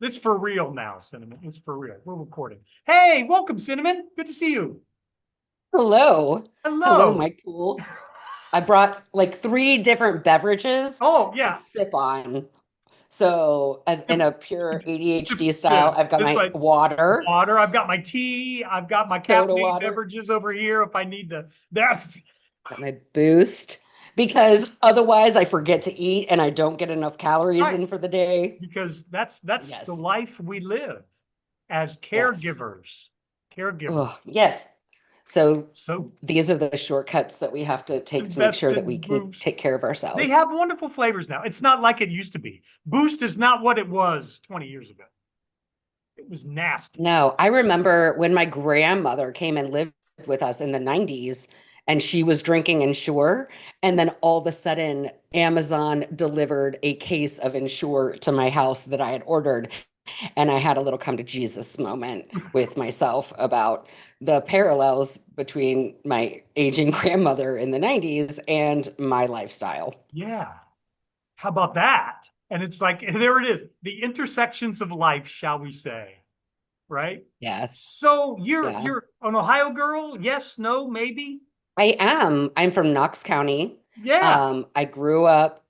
This is for real now, Cinnamon. This is for real. We're recording. Hey, welcome, Cinnamon. Good to see you. Hello. Hello, Hello. Michael. I brought like three different beverages Oh, to yeah. sip on. So, as in a pure ADHD Yeah. style, I've got It's my like water, water. I've got my tea. I've got my soda caffeinated water, beverages over here if I need to. That's got my boost, because otherwise I forget to eat and I don't get enough calories right. in for the day. Because that's the Yes. life we live as Yes. caregivers. Caregivers. Oh, yes. So, So these are the shortcuts that we have to take to make invest sure that we in can take Boost. care of They ourselves. have wonderful flavors now. It's not like it used to be. Boost is not what it was 20 years ago. It was nasty. No, I remember when my grandmother came and lived with us in the 90s and she was drinking Ensure. And then all of a sudden, Amazon delivered a case of Ensure to my house that I had ordered. And I had a little come to Jesus moment with myself about the parallels between my aging grandmother in the 90s and my lifestyle. Yeah. How about that? And it's like, there it is. The intersections of life, shall we say, right? Yes. So you're Yeah. you're an Ohio girl? Yes, no, maybe? I am. I'm from Knox County. Yeah. I grew up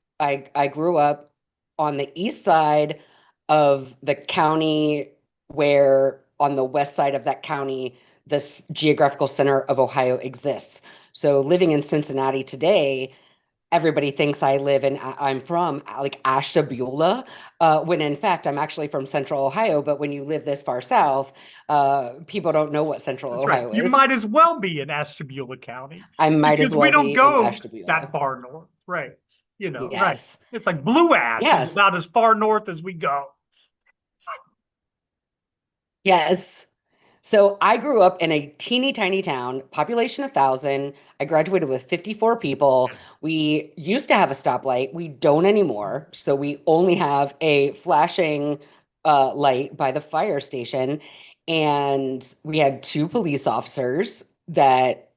on the east side of the county, where on the west side of that county, this geographical center of Ohio exists. So living in Cincinnati today, everybody thinks I'm from like Ashtabula, when in fact I'm actually from Central Ohio. But when you live this far south, people don't know what Central That's right. Ohio You is. might as well be in Ashtabula County I might as because we well don't be in go that Ashtabula. far north. Right. Right. Yes. It's like Blue Ash is Yes. about as far north as we go. It's Yes. So I grew up in a teeny tiny town, population of 1,000. I graduated with 54 people. like, We used to have a stoplight. We don't anymore. So we only have a flashing light by the fire station. And we had two police officers that,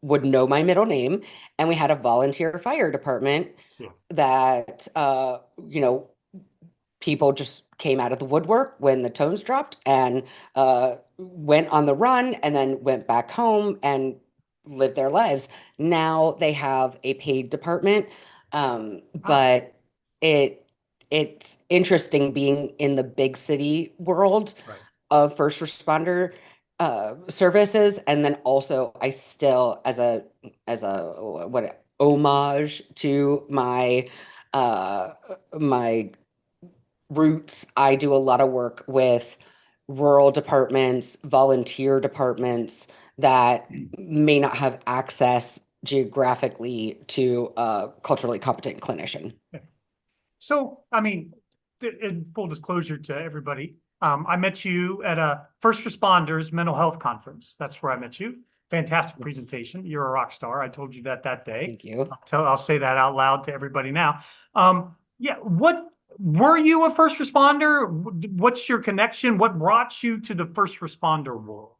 would know my middle name. And we had a volunteer fire department yeah. that, people just came out of the woodwork when the tones dropped and went on the run and then went back home and lived their lives. Now they have a paid department, Ah, but it it's interesting being in the big city world right. of first responder services, and then also I still, as a what homage to my roots, I do a lot of work with rural departments, volunteer departments that may not have access geographically to a culturally competent clinician. So, I mean, in full disclosure to everybody, I met you at a first responders mental health conference. That's where I met you. Fantastic Yes. presentation. You're a rock star. I told you that day. Thank you. I'll say that out loud to everybody now. Yeah, what were you a first responder? What's your connection? What brought you to the first responder world?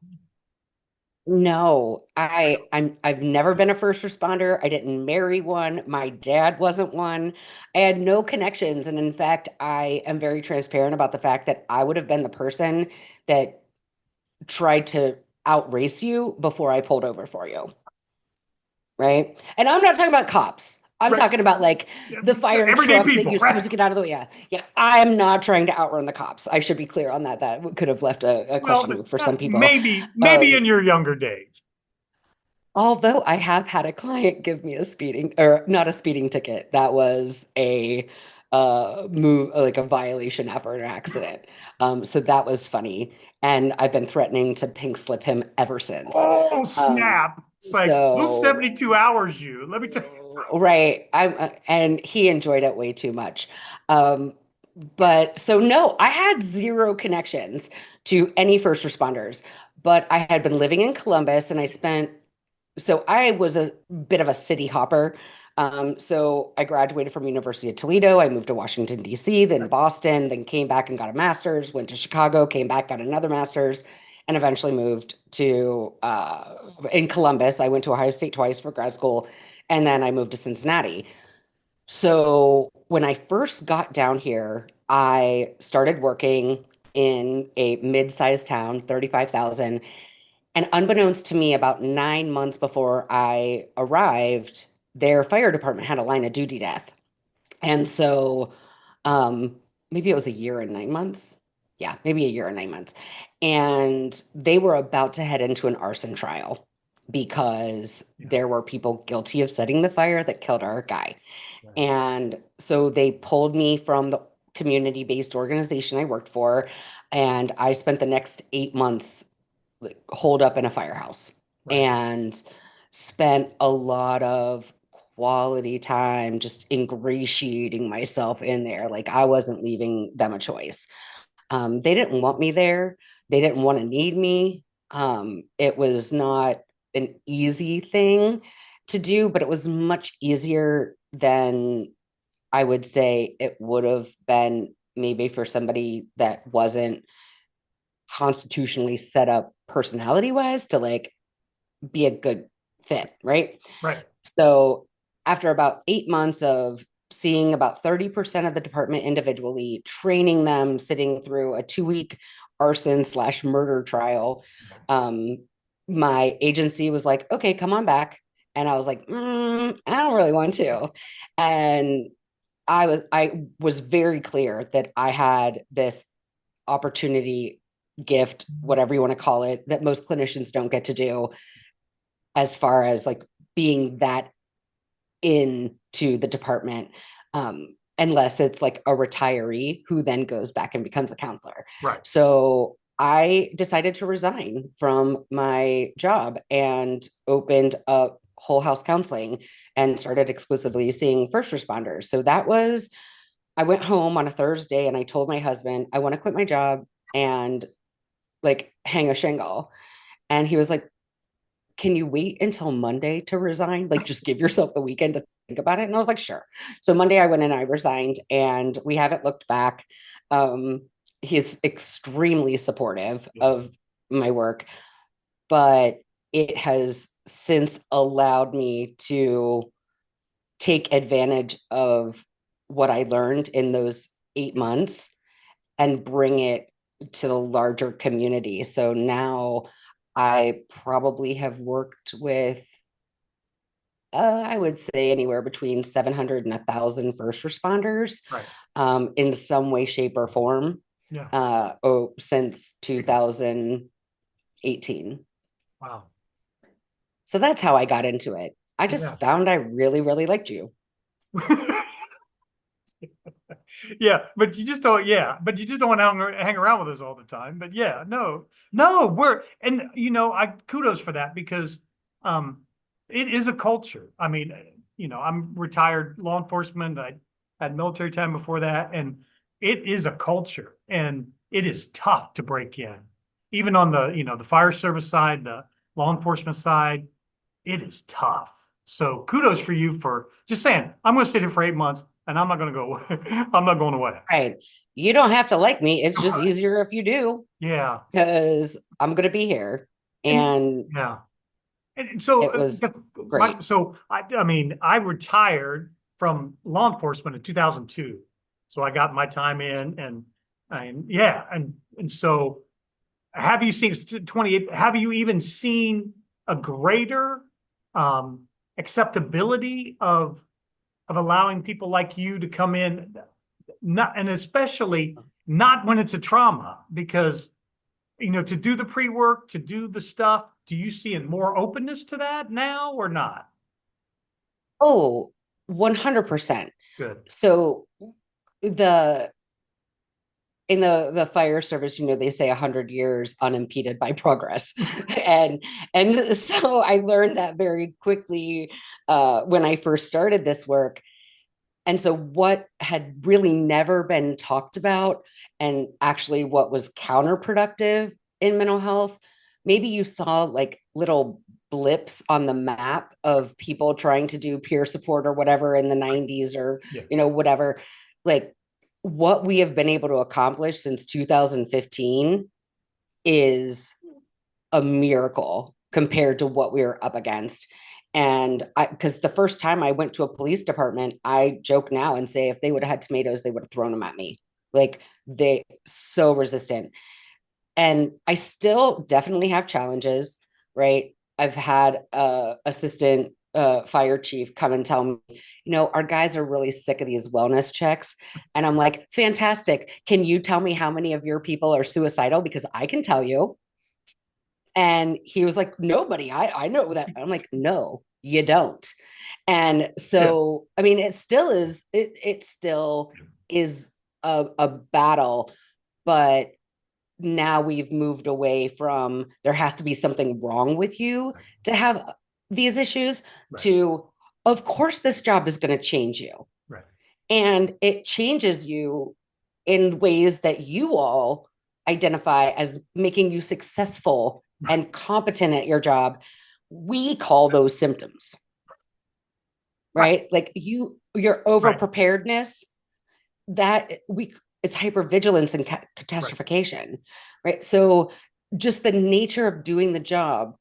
No, I've never been a first responder. I didn't marry one. My dad wasn't one. I had no connections. And in fact, I am very transparent about the fact that I would have been the person that tried to outrace you before I pulled over for you. Right? And I'm not talking about cops. I'm Right. talking about like Yeah, the fire everyday truck that people, you're right? supposed to get out of the way. Yeah. Yeah. I am not trying to outrun the cops. I should be clear on that. That could have left a Well, question but mark for some people. maybe Um, in your younger days. Although I have had a client give me a speeding, or not a speeding ticket, that was a move, like a violation after an accident. So that was funny. And I've been threatening to pink slip him ever since. Oh, Um, snap. It's like those so 72 hours you. Let me tell you. right. And he enjoyed it way too much. Um, but so no, I had zero connections to any first responders, but I had been living in Columbus and so I was a bit of a city hopper. So I graduated from University of Toledo. I moved to Washington, D.C., then Boston, then came back and got a master's, went to Chicago, came back, got another master's, and eventually moved to in Columbus. I went to Ohio State twice for grad school, and then I moved to Cincinnati. So when I first got down here, I started working in a mid-sized town, 35,000. And unbeknownst to me, about 9 months before I arrived, their fire department had a line of duty death. And so um, maybe it was a year and 9 months. Yeah, maybe a year and 9 months. And they were about to head into an arson trial because Yeah. there were people guilty of setting the fire that killed our guy. Right. And so they pulled me from the community-based organization I worked for, and I spent the next 8 months like holed up in a firehouse Right. and spent a lot of quality time just ingratiating myself in there. Like I wasn't leaving them a choice. They didn't want me there. They didn't want to need me. It was not an easy thing to do, but it was much easier than I would say it would have been maybe for somebody that wasn't constitutionally set up personality wise to like be a good fit, right? Right. So after about 8 months of seeing about 30% of the department individually, training them, sitting through a 2 week arson slash murder trial, um, my agency was like, okay, come on back. And I was like, I don't really want to. And I was very clear that I had this opportunity, gift, whatever you want to call it, that most clinicians don't get to do as far as like being that into the department, unless it's like a retiree who then goes back and becomes a counselor. Right. So I decided to resign from my job and opened up Whole House Counseling and started exclusively seeing first responders. So that was, I went home on a Thursday and I told my husband, I want to quit my job and like hang a shingle. And he was like, can you wait until Monday to resign? Like, just give yourself the weekend to think about it. And I was like, sure. So Monday I went and I resigned, and we haven't looked back. Um, he's extremely supportive Yeah. of my work, but it has since allowed me to take advantage of what I learned in those 8 months and bring it to the larger community. So now I probably have worked with, I would say anywhere between 700 and 1,000 first responders, Right. in some way, shape, or form, Yeah. since 2018. Wow. So that's how I got into it. I Yeah. just found I really, really liked you. Yeah, but you just don't, yeah, but you just don't want to hang around with us all the time. But yeah, no, no, and I kudos for that because um it is a culture. I mean, I'm retired law enforcement. I had military time before that, and it is a culture and it is tough to break in. Even on the fire service side, the law enforcement side, it is tough. So kudos for you for just saying, I'm going to sit here for 8 months and I'm not going to go away. I'm not going away. Right. You don't have to like me. It's just easier if you do, Yeah. because I'm going to be here. And And yeah. And so, it was great. I mean, I retired from law enforcement in 2002. So I got my time in and yeah. And so have you seen 28, have you even seen a greater um, acceptability of allowing people like you to come in, not and especially not when it's a trauma, because to do the pre-work, to do the stuff, do you see more openness to that now or not? Oh, 100%. Good. So the in the fire service, they say 100 years unimpeded by progress. And so I learned that very quickly when I first started this work. And so what had really never been talked about, and actually what was counterproductive in mental health, maybe you saw like little blips on the map of people trying to do peer support or whatever in the 90s, or Yeah. whatever. Like, what we have been able to accomplish since 2015 is a miracle compared to what we were up against. And because the first time I went to a police department, I joke now and say if they would have had tomatoes, they would have thrown them at me. Like they so resistant. And I still definitely have challenges, right? I've had assistant fire chief come and tell me, our guys are really sick of these wellness checks. And I'm like, fantastic. Can you tell me how many of your people are suicidal? Because I can tell you. And he was like, nobody, I know that. I'm like, no, you don't. And Yeah. so, I mean, it still is a battle, but now we've moved away from there has to be something wrong with you Right. to have these issues Right. to, of course, this job is going to change you. Right. And it changes you in ways that you all identify as making you successful and competent at your job. We call those symptoms, Right. right? Like your over Right. preparedness, that we it's hypervigilance and Right. catastrophication, right? So just the nature of doing the job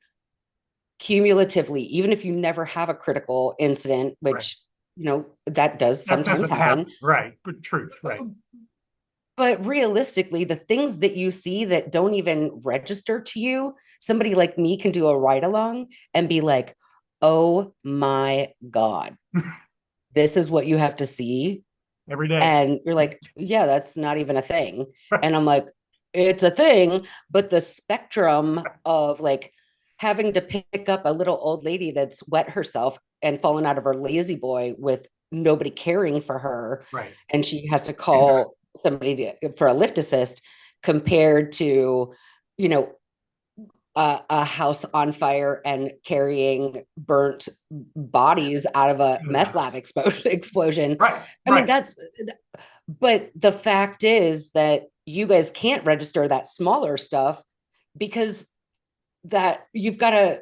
cumulatively, even if you never have a critical incident, Right. which that does That sometimes doesn't happen. happen, Right. But truth. Right. but realistically the things that you see that don't even register to you, somebody like me can do a ride along and be like, oh my god, this is what you have to see. Every day. And you're like, yeah, that's not even a thing. Right. And I'm like, it's a thing, but the spectrum of like having to pick up a little old lady that's wet herself and fallen out of her lazy boy with nobody caring for her, Right. and she has to call somebody for a lift assist, compared to, you know, a house on fire and carrying burnt bodies out of a meth lab explosion. Right. I mean, Right. but the fact is that you guys can't register that smaller stuff because that you've got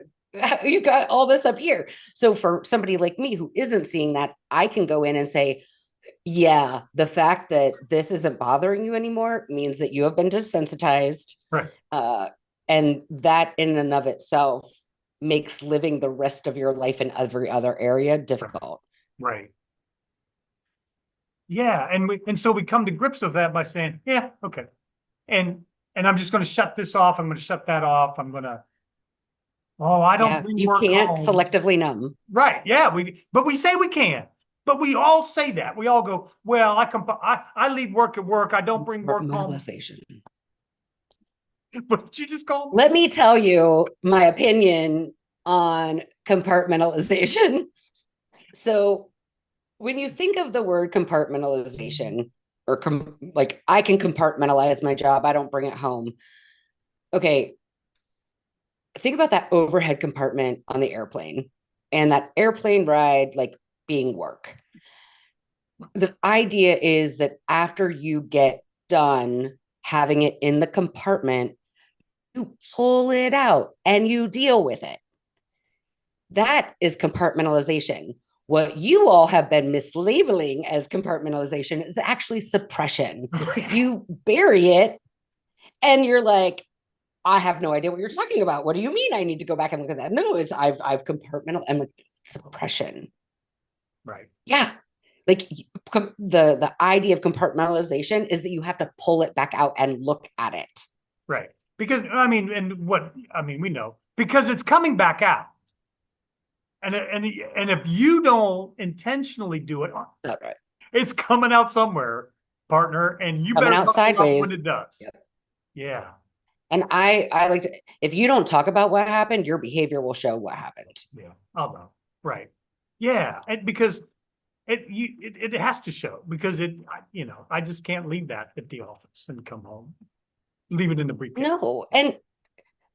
all this up here. So for somebody like me who isn't seeing that, I can go in and say, yeah, the fact that this isn't bothering you anymore means that you have been desensitized. Right. Uh, and that in and of itself makes living the rest of your life in every other area Right. difficult. Right. Yeah. And so we come to grips with that by saying, yeah, okay. And I'm just going to shut this off. I'm going to shut that off. I'm going to, oh, I don't Yeah, bring you work can't home. selectively numb. Right. Yeah. But we say we can. But we all say that. We all go, well, I leave work at work. I don't bring work home. Compartmentalization. But you just call Let me tell you my opinion on compartmentalization. So, when you think of the word compartmentalization, or like I can compartmentalize my job, I don't bring it home. Okay, think about that overhead compartment on the airplane and that airplane ride like being work. The idea is that after you get done having it in the compartment, you pull it out and you deal with it. That is compartmentalization. What you all have been mislabeling as compartmentalization is actually suppression. You bury it and you're like, I have no idea what you're talking about. What do you mean I need to go back and look at that? No, it's I've compartmental. I'm like, suppression. right. Yeah. Like the idea of compartmentalization is that you have to pull it back out and look at it. Right. Because we know because it's coming back out. And if you don't intentionally do it, That's right. it's coming out somewhere, partner, and It's you coming better out buckle up when sideways. it does. Yep. Yeah. And I like to, if you don't talk about what happened, your behavior will show what happened. Yeah. I'll know. Right. Yeah. Because it has to show because I just can't leave that at the office and come home, leave it in the briefcase. No, and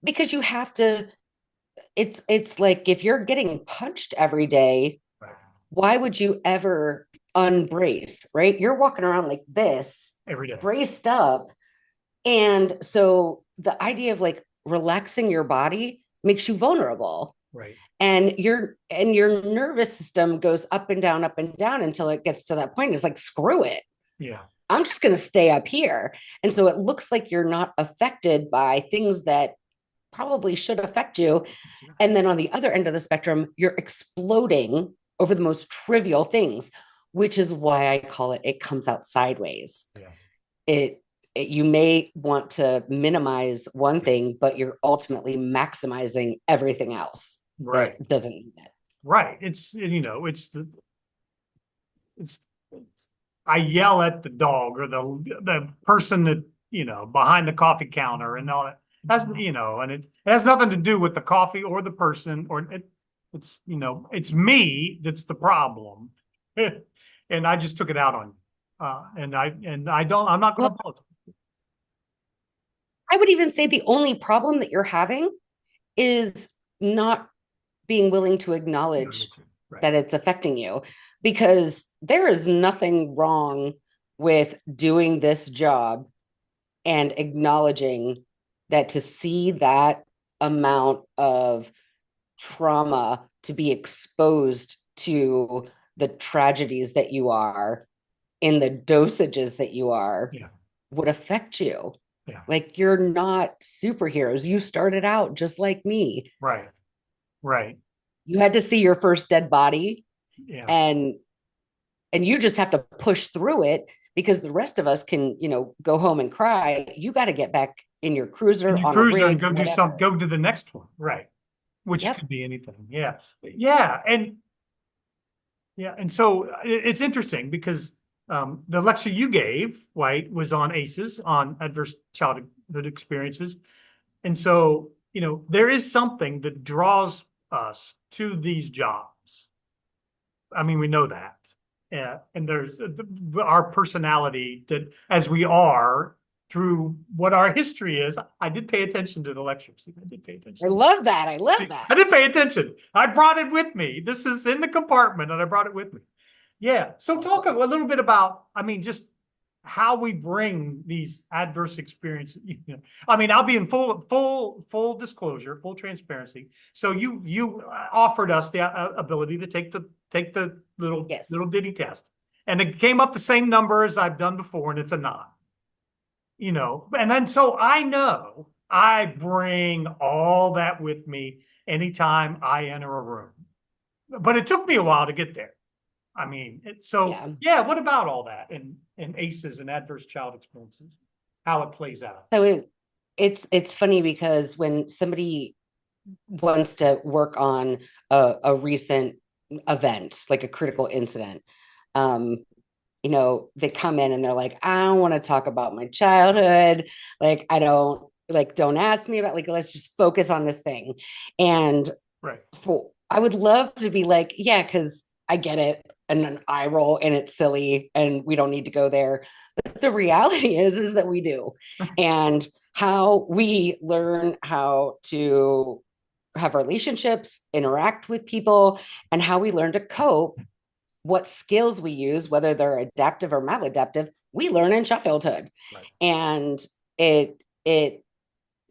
because you have to, it's like if you're getting punched every day, Right. why would you ever unbrace, right? You're walking around like this, Every day. braced up. And so the idea of like relaxing your body makes you vulnerable. Right. And your nervous system goes up and down until it gets to that point. It's like, screw it. Yeah. I'm just going to stay up here. And so it looks like you're not affected by things that probably should affect you. And then on the other end of the spectrum, you're exploding over the most trivial things, which is why I call it, it comes out sideways. Yeah. It you may want to minimize one thing, but you're ultimately maximizing everything else Right. that doesn't need it. Right. It's I yell at the dog or the person that, behind the coffee counter and all that. And it has nothing to do with the coffee or the person it's me that's the problem. And I just took it out on you. I'm not going to Well, apologize. I would even say the only problem that you're having is not being willing to acknowledge Right. that it's affecting you, because there is nothing wrong with doing this job and acknowledging that, to see that amount of trauma, to be exposed to the tragedies that you are in the dosages that you are, Yeah. would affect you. Yeah. Like, you're not superheroes. You started out just like me. Right. Right. You had to see your first dead body, Yeah. and you just have to push through it, because the rest of us can, go home and cry. You got to get back in your And cruiser, you on a cruiser and rig, go do whatever. go to the next one. Right. Which Yep. could be anything. Yeah. Yeah. And so it's interesting because the lecture you gave, right, was on ACEs, on adverse childhood experiences. And so, there is something that draws us to these jobs. I mean, we know that. Yeah. And there's our personality that, as we are through what our history is. I did pay attention to the lectures. I did pay I attention. love that. I love that. I did pay attention. I brought it with me. This is in the compartment and I brought it with me. Yeah. So talk a Awesome. little bit about, I mean, just how we bring these adverse experiences. I mean, I'll be in full disclosure, full transparency. So you offered us the ability to take the Yes. little ditty test, and it came up the same number as I've done before, and it's a 9. And then so I know I bring all that with me anytime I enter a room. But it took me a Yes. while to get there. I mean, so Yeah. yeah, what about all that and ACEs and adverse child experiences, how it plays out? So it's funny, because when somebody wants to work on a recent event, like a critical incident, um, they come in and they're like, I don't want to talk about my childhood. Like, I don't, like, don't ask me about, like, let's just focus on this thing. And Right. I would love to be like, yeah, because I get it. And an eye roll, and it's silly and we don't need to go there. But the reality is that we do. And how we learn how to have relationships, interact with people, and how we learn to cope, what skills we use, whether they're adaptive or maladaptive, we learn in childhood. Right. And it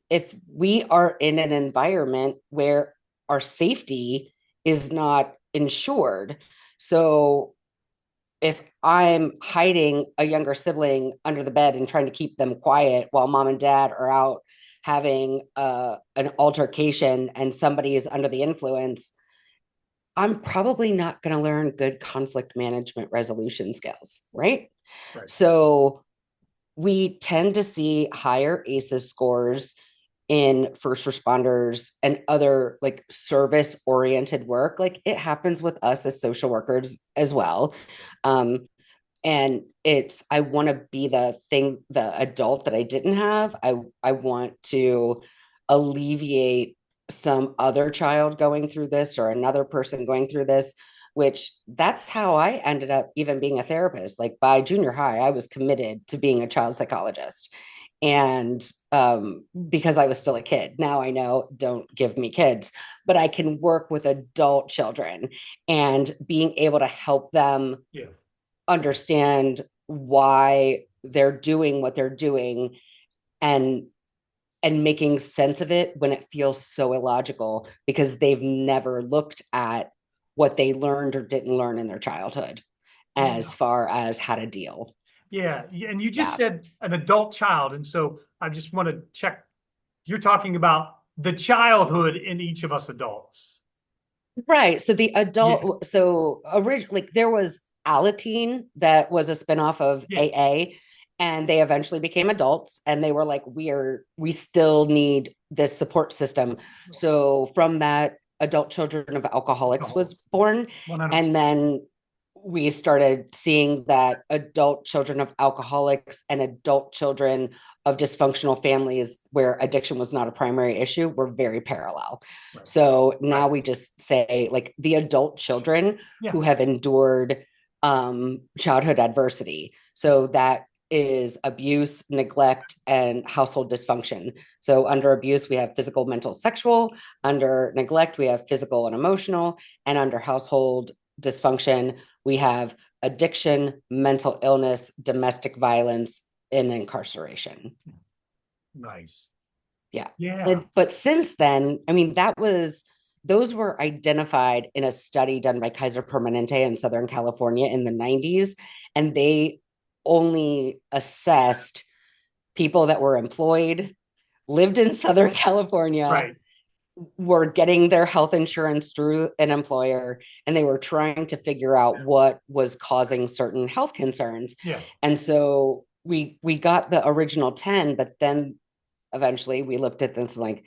if we are in an environment where our safety is not ensured, so if I'm hiding a younger sibling under the bed and trying to keep them quiet while mom and dad are out having an altercation and somebody is under the influence, I'm probably not going to learn good conflict management resolution skills, right? Right. So we tend to see higher ACEs scores in first responders and other, like, service oriented work. Like, it happens with us as social workers as well. Um, and I want to be the adult that I didn't have. I want to alleviate some other child going through this, or another person going through this, which that's how I ended up even being a therapist. Like, by junior high, I was committed to being a child psychologist. And because I was still a kid. Now I know, don't give me kids, but I can work with adult children, and being able to help them Yeah. understand why they're doing what they're doing, and making sense of it when it feels so illogical, because they've never looked at what they learned or didn't learn in their childhood, as Yeah. far as how to deal. Yeah. And you just Yeah. said an adult child. And so I just want to check. You're talking about the childhood in each of us adults. Right. So the Yeah, adult, so originally like there was Alateen that was a spinoff of yeah, AA, and they eventually became adults, and they were like, we still need this support system. So from that, Adult Children of Alcoholics was alcohols, born, and 100%. then we started seeing that adult children of alcoholics and adult children of dysfunctional families where addiction was not a primary issue were very parallel. Right, So now right. we just say like the adult children Yeah, who have endured childhood adversity. yeah, So that is abuse, neglect, and household dysfunction. So under abuse, we have physical, mental, sexual. Under neglect, we have physical and emotional. And under household dysfunction, we have addiction, mental illness, domestic violence, and incarceration. nice. Yeah. Yeah, But since then, I mean, those were identified in a study done by Kaiser Permanente in Southern California in the 90s. And they only assessed people that were employed, lived in Southern California, right. were getting their health insurance through an employer, and they were trying to figure out what was causing certain health concerns. Yeah, And so we got the original 10, but then eventually we looked at this like,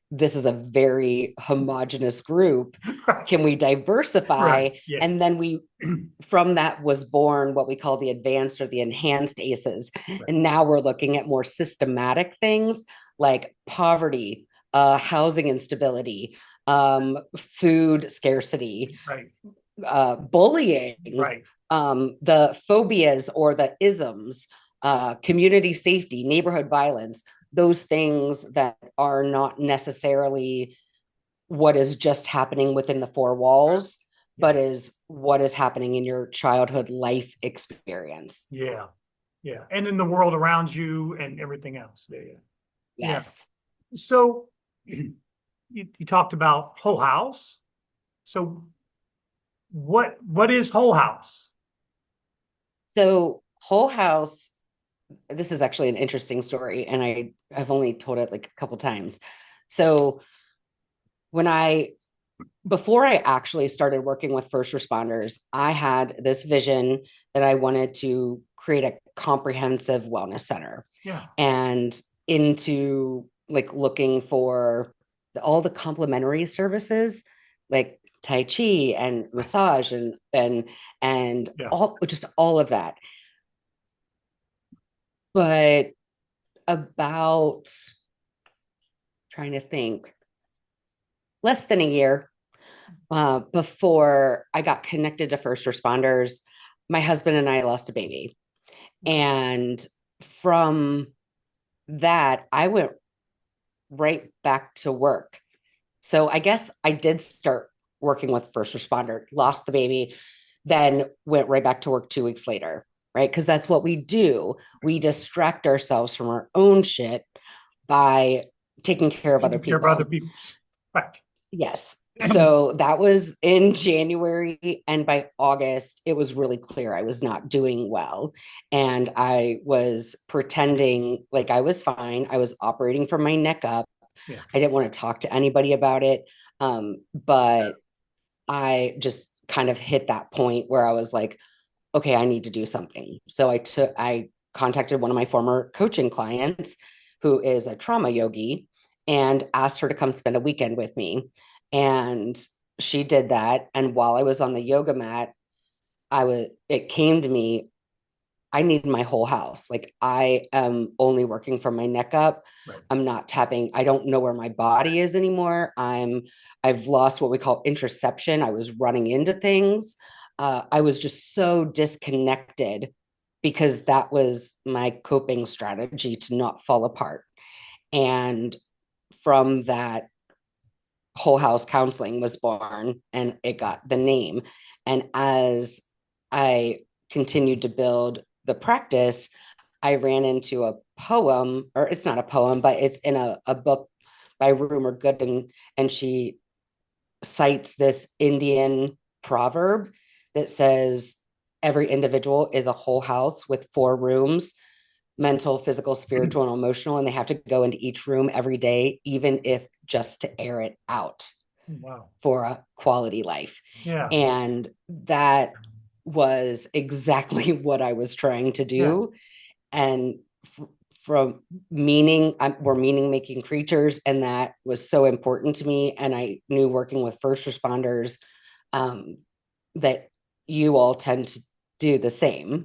this is a very homogenous group. right, Can we diversify? right. Yeah, And then we, from that was born what we call the advanced or the enhanced ACEs. right, And now we're looking at more systematic things like poverty, housing instability, food scarcity, right, bullying, right. the phobias or the isms, community safety, neighborhood violence, those things that are not necessarily what is just happening within the four walls, Yeah, but is what is happening in your childhood life experience. yeah, yeah. And in the world around you and everything else. Yeah, yeah, yeah. Yes. So you talked about Whole House. So what is Whole House? So, Whole House, this is actually an interesting story, and I've only told it like a couple times. So, when I before I actually started working with first responders, I had this vision that I wanted to create a comprehensive wellness center, Yeah, and into like looking for all the complementary services like tai chi and right. massage and Yeah, all just all of that. But about trying to think, less than a year before I got connected to first responders, my husband and I lost a baby. okay. And from that, I went right back to work. So I guess I did start working with first responder, lost the baby, then went right back to work 2 weeks later, right? Because that's what we do. We distract ourselves from our own shit by taking care of other Taking care of other people. people. Right. Yes. And So that was in January. And by August, it was really clear I was not doing well. And I was pretending like I was fine. I was operating from my neck up. yeah, I didn't want to talk to anybody about it. But I just kind of hit that point where I was like, okay, I need to do something. So I contacted one of my former coaching clients who is a trauma yogi and asked her to come spend a weekend with me. And she did that. And while I was on the yoga mat, it came to me, I need my whole house. Like I am only working from my neck up. right. I'm not tapping. I don't know where my body is anymore. I've lost what we call interoception. I was running into things. I was just so disconnected because that was my coping strategy to not fall apart. And from that, Whole House Counseling was born and it got the name. And as I continued to build the practice, I ran into a poem, or it's not a poem, but it's in a book by Rumer Gooden, and she cites this Indian proverb that says, every individual is a whole house with 4 rooms, mental, physical, spiritual, and emotional, and they have to go into each room every day, even if just to air it out Wow. for a quality life. Yeah. And that was exactly what I was trying to Yeah. do. And from meaning, we're meaning making creatures, and that was so important to me. And I knew working with first responders um, that you all tend to do the same,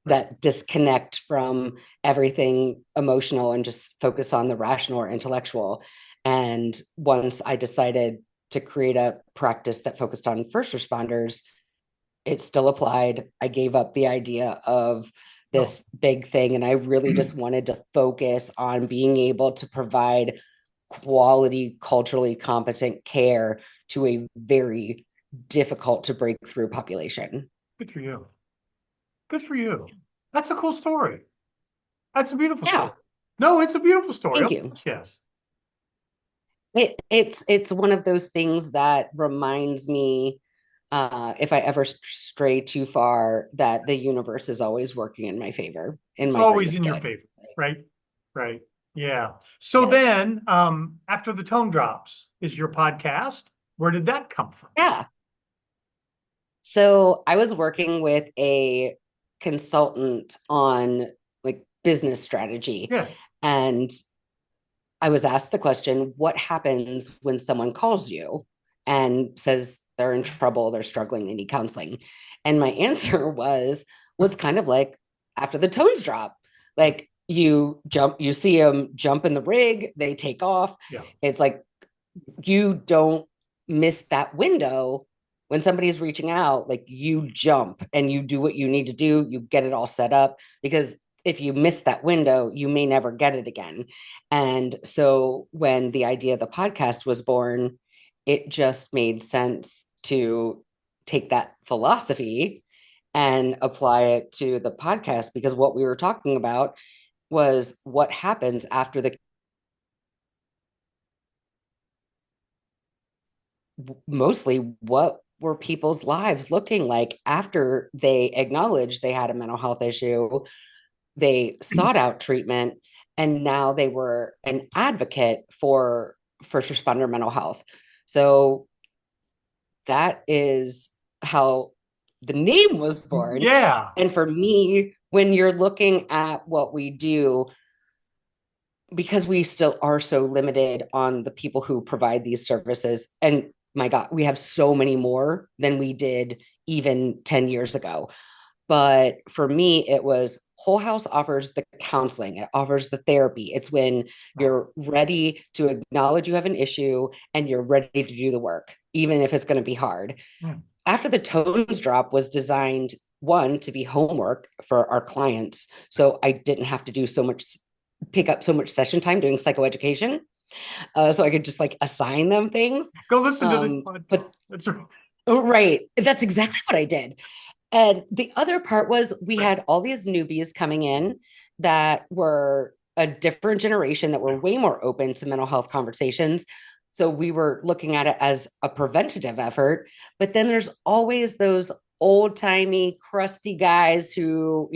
Right. that disconnect from everything emotional and just focus on the rational or intellectual. And once I decided to create a practice that focused on first responders, it still applied. I gave up the idea of No. this big thing, and I really just wanted to focus on being able to provide quality, culturally competent care to a very difficult to break through population. Good for you. Good for you. That's a cool story. That's a beautiful Yeah, story. No, it's a beautiful story. thank Of you. course, yes. It's one of those things that reminds me, if I ever stray too far, that the universe is always working in my favor, in It's my always greatest in your good. favor, right? Right. Yeah. So Yes. then, after the tone drops, is your podcast? Where did that come from? Yeah. So I was working with a consultant on like business strategy, Yeah. and I was asked the question, what happens when someone calls you and says they're in trouble, they're struggling, they need counseling? And my answer was kind of like after the tones drop, like you see them jump in the rig, they take off. Yeah. It's like you don't miss that window when somebody's reaching out, like you jump and you do what you need to do, you get it all set up, because if you miss that window, you may never get it again. And so when the idea of the podcast was born, it just made sense to take that philosophy and apply it to the podcast, because what we were talking about was what happens after the, mostly what were people's lives looking like after they acknowledged they had a mental health issue, they sought out treatment, and now they were an advocate for first responder mental health. So that is how the name was born. Yeah. And for me, when you're looking at what we do, because we still are so limited on the people who provide these services, and my God, we have so many more than we did even 10 years ago. But for me, it was Whole House offers the counseling, it offers the therapy. It's when you're ready to acknowledge you have an issue and you're ready to do the work, even if it's going to be hard. Yeah. After the tones drop was designed, one, to be homework for our clients. So I didn't have to do so much, take up so much session time doing psychoeducation. So I could just like assign them things. Go listen to this podcast. But That's right. oh, right, that's exactly what I did. And the other part was we had all these newbies coming in that were a different generation, that were way more open to mental health conversations. So we were looking at it as a preventative effort. But then there's always those old timey, crusty guys who,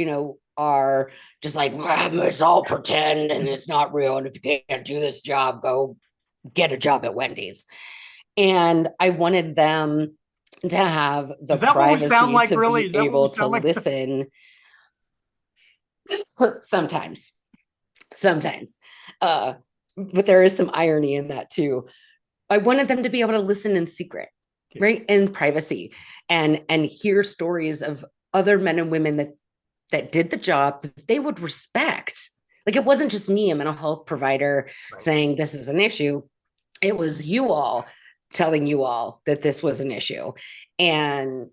are just like, it's all pretend and it's not real. And if you can't do this job, go get a job at Wendy's. And I wanted them to have the Is that what we sound privacy like, to really? be Is that what we able to sound like? listen sometimes, sometimes. But there is some irony in that too. I wanted them to be able to listen in secret, Yeah. right? In privacy, and hear stories of other men and women that did the job that they would respect. Like it wasn't just me, a mental health provider, Right. saying this is an issue. It was you all telling you all that this was an issue. And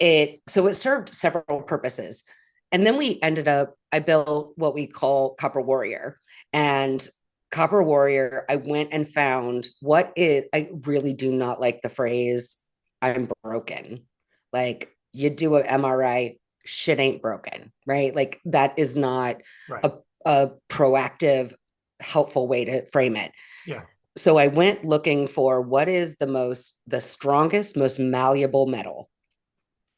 it served several purposes. And then we ended up, I built what we call Copper Warrior. And Copper Warrior, I went and found I really do not like the phrase, I'm broken. Like you do an MRI, shit ain't broken, right? Like that is not Right. a proactive, helpful way to frame it. Yeah. So I went looking for what is the strongest, most malleable metal,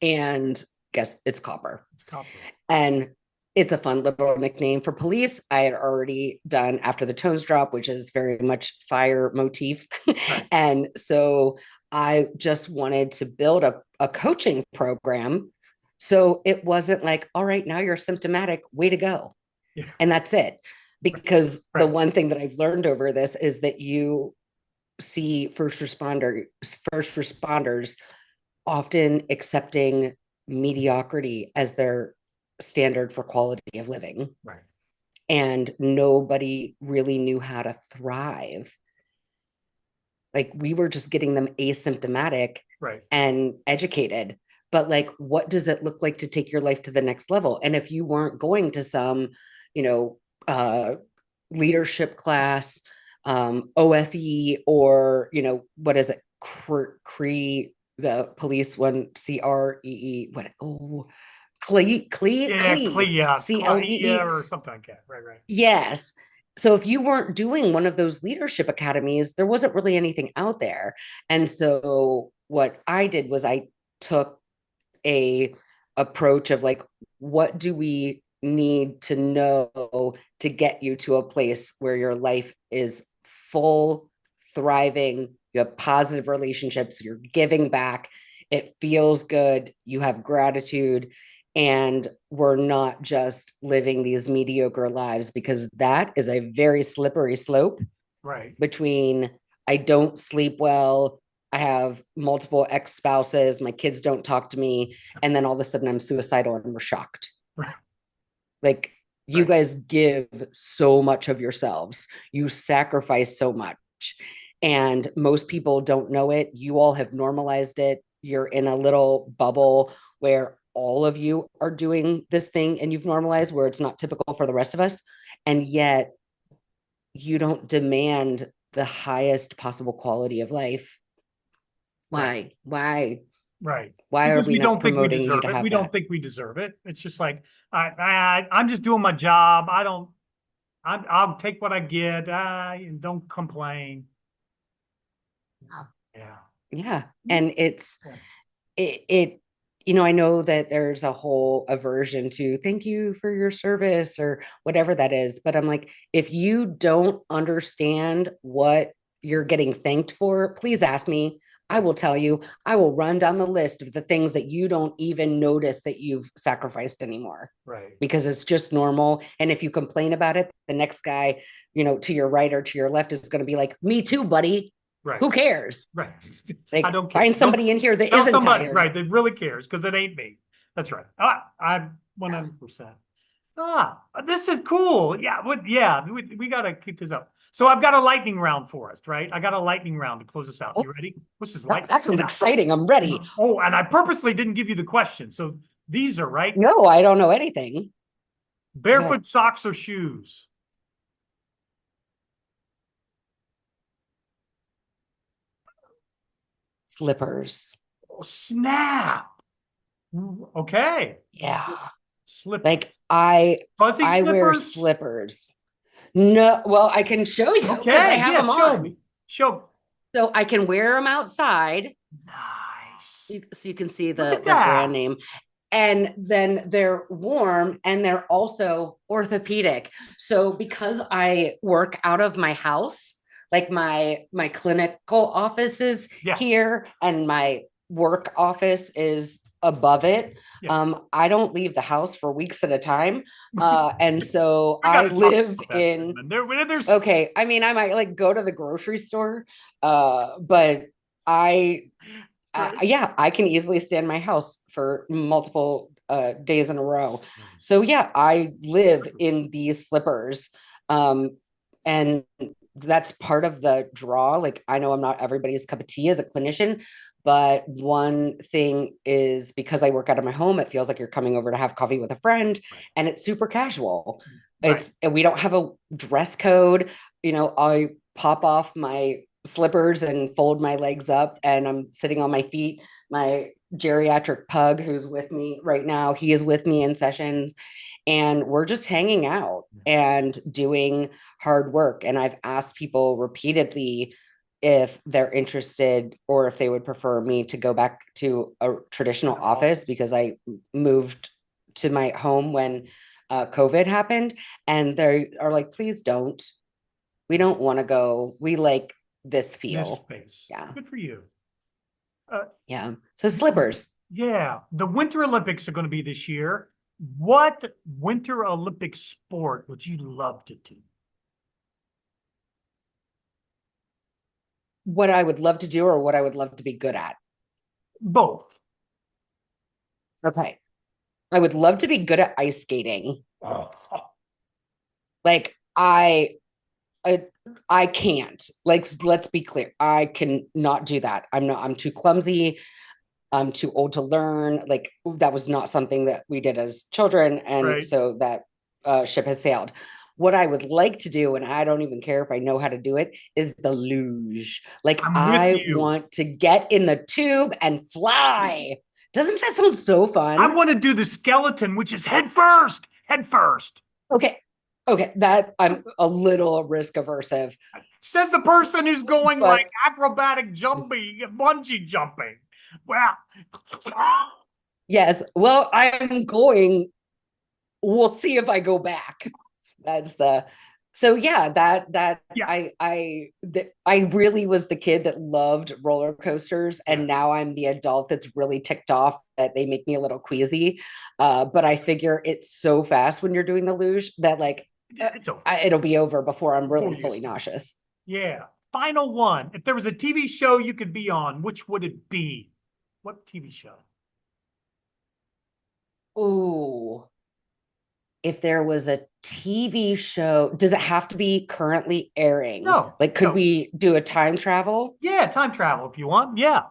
and guess it's copper. It's copper. And It's a fun little nickname for police. I had already done After the Tones Drop, which is very much fire motif. Right. And so I just wanted to build a coaching program. So it wasn't like, all right, now you're symptomatic, way to go. Yeah. And that's it. Because the Right. one thing that I've learned over this is that you see first responders often accepting mediocrity as their standard for quality of living. Right. And nobody really knew how to thrive. Like we were just getting them asymptomatic Right. and educated. But like, what does it look like to take your life to the next level? And if you weren't going to some, you know, leadership class, OFE, or, what is it? Cree, the police one, CREE, what? Oh, Yeah, Clea CLEE. or something like that. Right. Right. Yes. So if you weren't doing one of those leadership academies, there wasn't really anything out there. And so what I did was I took a approach of like, what do we need to know to get you to a place where your life is full, thriving, you have positive relationships, you're giving back, it feels good, you have gratitude, and we're not just living these mediocre lives, because that is a very slippery slope Right. between I don't sleep well, I have multiple ex spouses, my kids don't talk to me, and then all of a sudden I'm suicidal and we're shocked. Right. Like, you Right. guys give so much of yourselves, you sacrifice so much, and most people don't know it. You all have normalized it. You're in a little bubble where all of you are doing this thing and you've normalized where it's not typical for the rest of us. And yet you don't demand the highest possible quality of life. Right. Why? Why? Right. Why are Because we we not don't think we promoting you deserve to it. We have don't that? think we deserve it. It's just like I'm just doing my job. I don't. I'll take what I get. And don't complain. Yeah. Yeah. And it, I know that there's a whole aversion to thank you for your service or whatever that is. But I'm like, if you don't understand what you're getting thanked for, please ask me. I Right. will tell you, I will run down the list of the things that you don't even notice that you've sacrificed anymore, Right. because it's just normal. And if you complain about it, the next guy, to your right or to your left is going to be like, me too, buddy. Right. Who cares? Right. I Like, don't care. find Don't somebody in here that tell isn't somebody, tired. right, that really cares because it ain't me. That's right. I'm 100%. This is cool. Yeah, we gotta keep this up. So I've got a lightning round for us, right? I got a lightning round to close us out. Oh, You ready? This is that, light. that sounds And I, exciting. I'm ready. and I purposely didn't give you the question. So these are right. No, I don't know anything. Yeah. Barefoot socks or shoes? Slippers. Oh, snap. Okay. Yeah. Slippers. Like I Fuzzy I wear slippers? slippers. No, well, I can show you because I Okay. have Yeah, them show on. me. Show. So I can wear them outside. Nice. So you can see Look at the brand that. name. And then they're warm and they're also orthopedic. So because I work out of my house, like my clinical office is Yeah. here and my work office is above it. Yeah. I don't leave the house for weeks at a time. And so We got I to talk live about that soon. in, And there's okay, I mean, I might like go to the grocery store, but I right. yeah, I can easily stay in my house for multiple days in a row. So yeah, I live in these slippers, and that's part of the draw. Like, I know I'm not everybody's cup of tea as a clinician, but one thing is, because I work out of my home, it feels like you're coming over to have coffee with a friend, Right. and it's super casual. Right. We don't have a dress code. I pop off my slippers and fold my legs up and I'm sitting on my feet. My geriatric pug, who's with me right now, he is with me in sessions, and we're just hanging out and doing hard work. And I've asked people repeatedly if they're interested or if they would prefer me to go back to a traditional office, because I moved to my home when COVID happened, and they are like, please don't. We don't want to go. We like this This feel. space. Yeah. Good for you. Uh, Yeah. So slippers. yeah, the Winter Olympics are going to be this year. What Winter Olympic sport would you love to do? What I would love to do or what I would love to be good at. Both. Okay. I would love to be good at ice skating. Oh, Like I I can't. Like let's be clear. I can not do that. I'm too clumsy. I'm too old to learn. Like that was not something that we did as children. And right. so that ship has sailed. What I would like to do, and I don't even care if I know how to do it, is the luge. Like I'm with I you. want to get in the tube and fly. Doesn't that sound so I fun? want to do the skeleton, which is head first. Head first. Okay. Okay. That I'm a little risk aversive, Says the person who's going like but acrobatic jumping, bungee jumping. Well, yes. Well, I'm going. We'll see if I go back. That's the so yeah, that yeah, I really was the kid that loved roller coasters, yeah. and now I'm the adult that's really ticked off that they make me a little queasy. But I figure it's so fast when you're doing the luge that like It's over it'll be over before I'm before really you fully start. nauseous. Yeah. Final one. If there was a TV show you could be on, which would it be? What TV show? Ooh, if there was a TV show, does it have to be currently airing? No, Like, could no. we do a time travel? Yeah, time travel if you want. Yeah.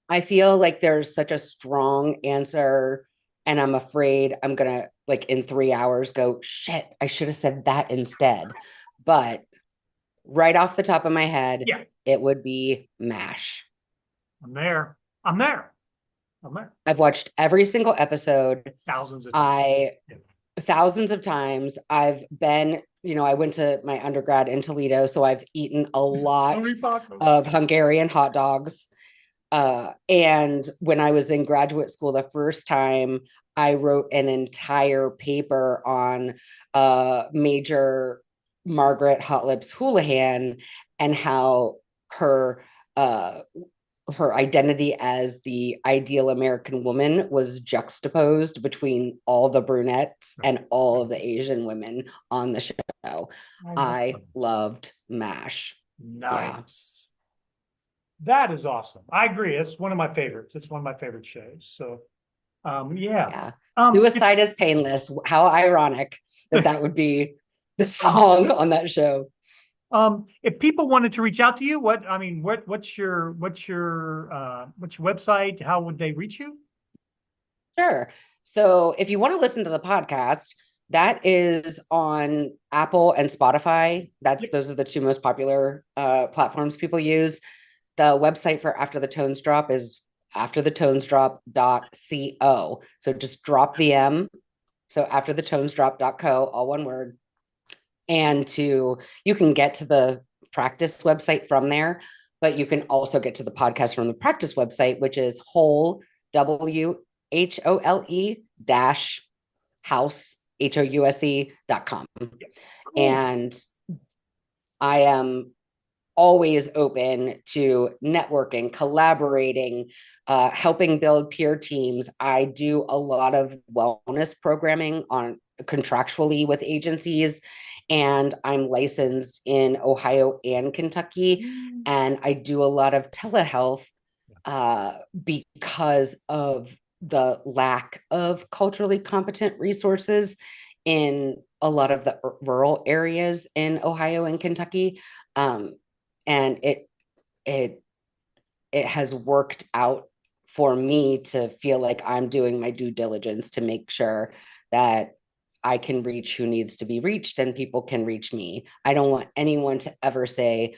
I feel like there's such a strong answer, and I'm afraid I'm gonna like in 3 hours go, shit, I should have said that instead. But right off the top of my head, Yeah. it would be MASH. I'm there. I'm there. I'm there. I've watched every single episode. Thousands of times. I Yeah. thousands of times. I've been, I went to my undergrad in Toledo, so I've eaten a lot Tony Paco. of Hungarian hot dogs. And when I was in graduate school the first time, I wrote an entire paper on Major Margaret Hot Lips Houlihan and how her uh, her identity as the ideal American woman was juxtaposed between all the brunettes and all of the Asian women on the show. I love I them. loved MASH. Yeah. Nice. That is awesome. I agree. It's one of my favorites. It's one of my favorite shows. So, yeah. Yeah. If Suicide is painless. How ironic that that would be the song on that show. if people wanted to reach out to you, what's your website? How would they reach you? Sure. So if you want to listen to the podcast, that is on Apple and Spotify. Yep. Those are the two most popular platforms people use. The website for After the Tones Drop is afterthetonesdrop.co. So just drop the M. So afterthetonesdrop.co, all one word. And you can get to the practice website from there, but you can also get to the podcast from the practice website, which is whole WHOLE dash house HOUSE.com. Cool. And I am always open to networking, collaborating, helping build peer teams. I do a lot of wellness programming on contractually with agencies, and I'm licensed in Ohio and Kentucky. And I do a lot of telehealth because of the lack of culturally competent resources in a lot of the rural areas in Ohio and Kentucky. And it it has worked out for me to feel like I'm doing my due diligence to make sure that I can reach who needs to be reached and people can reach me. I don't want anyone to ever say,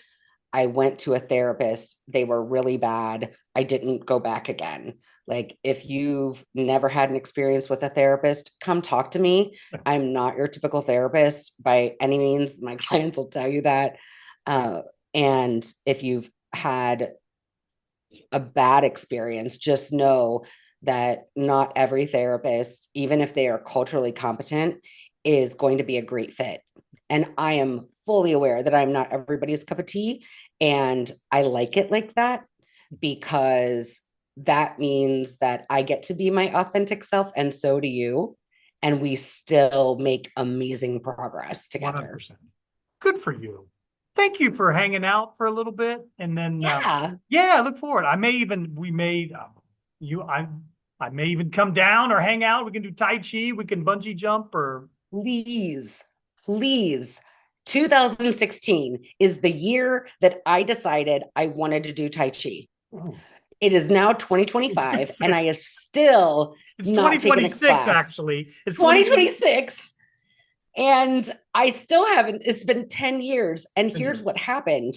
I went to a therapist, they were really bad, I didn't go back again. Like, if you've never had an experience with a therapist, come talk to me. I'm not your typical therapist by any means. My clients will tell you that. Uh, and if you've had a bad experience, just know that not every therapist, even if they are culturally competent, is going to be a great fit. And I am fully aware that I'm not everybody's cup of tea. And I like it like that because that means that I get to be my authentic self, and so do you. And we still make amazing progress together. 100%. Good for you. Thank you for hanging out for a little bit. And then, Yeah, yeah, I look forward. We may, you, I may even come down or hang out. We can do Tai Chi. We can bungee jump or, please, please. 2016 is the year that I decided I wanted to do Tai Chi. ooh, It is now 2025, and I have still it's not taken a 2026, class. actually. It's 2020, 2026, and I still haven't. It's been 10 years. And 10 here's years. what happened: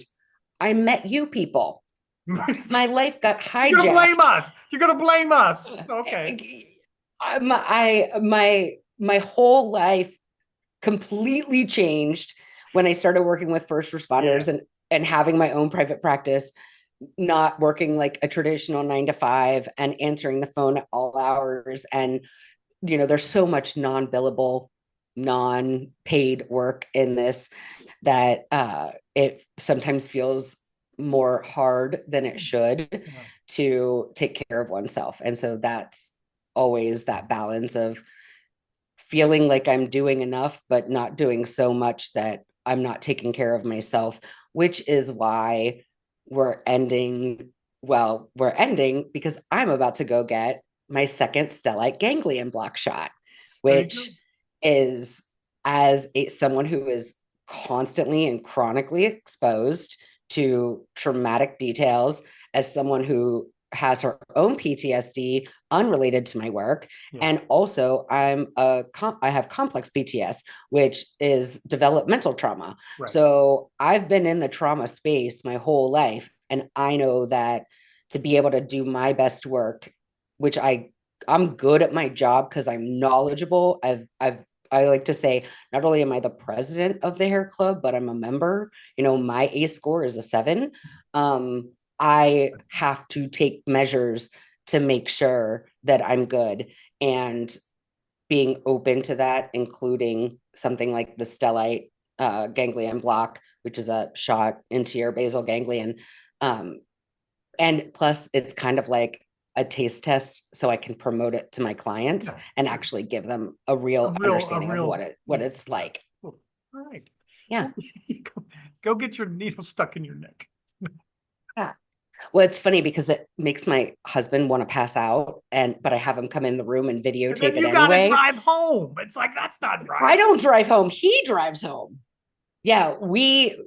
I met you people. My life got You're gonna blame hijacked. us. You're gonna blame us. Okay. My whole life completely changed when I started working with first Yeah. responders and having my own private practice, not working like a traditional 9 to 5 and answering the phone at all hours. And there's so much non-billable, non-paid work in this that it sometimes feels more hard than it should Yeah. to take care of oneself. And so that's always that balance of feeling like I'm doing enough, but not doing so much that I'm not taking care of myself, which is why we're ending. Well, we're ending because I'm about to go get my second stellate ganglion block shot, There you go. which is, as someone who is constantly and chronically exposed to traumatic details, as someone who has her own PTSD unrelated to my work, Yeah. and also I have complex PTS, which is developmental trauma. Right. So I've been in the trauma space my whole life, and I know that to be able to do my best work, which I'm good at my job because I'm knowledgeable. I like to say, not only am I the president of the hair club, but I'm a member. My ACE score is a 7. I have to take measures to make sure that I'm good. And being open to that, including something like the stellate ganglion block, which is a shot into your basal ganglion. Um, and plus, it's kind of like a taste test so I can promote it to my clients Yeah. and Sure. actually give them a real A understanding of what real, it what yeah. it's like. Cool. All right. Yeah. Well, go, go get your needle stuck in your neck. Yeah. Well, it's funny because it makes my husband want to pass out, but I have him come in the room and And then videotape it you got to anyway. drive home. It's like, that's not I right. don't drive home, he drives home. Yeah,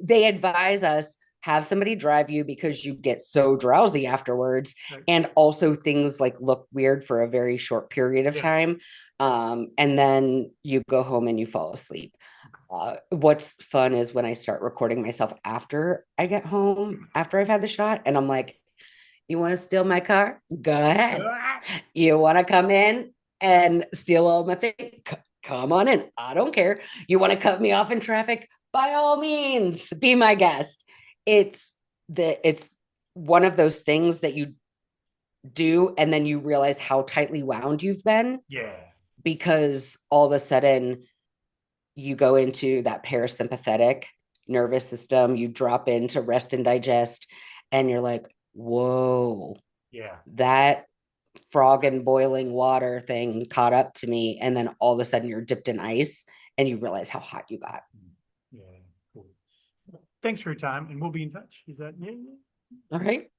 they advise us have somebody drive you because you get so drowsy afterwards, Right. and also things like look weird for a very short period of Yeah. time, and then you go home and you fall asleep. What's fun is when I start recording myself after I get home, after I've had the shot, and I'm like, you want to steal my car? Go ahead. Ah, You want to come in and steal all my things? Come on in. I don't care. You want to cut me off in traffic? By all means, be my guest. It's one of those things that you do, and then you realize how tightly wound you've been, yeah. because all of a sudden you go into that parasympathetic nervous system, you drop into rest and digest, and you're like, whoa, Yeah. that frog in boiling water thing caught up to me. And then all of a sudden you're dipped in ice and you realize how hot you got. Yeah. Cool. Thanks for your time, and we'll be in touch. Is that, yeah, yeah. All right.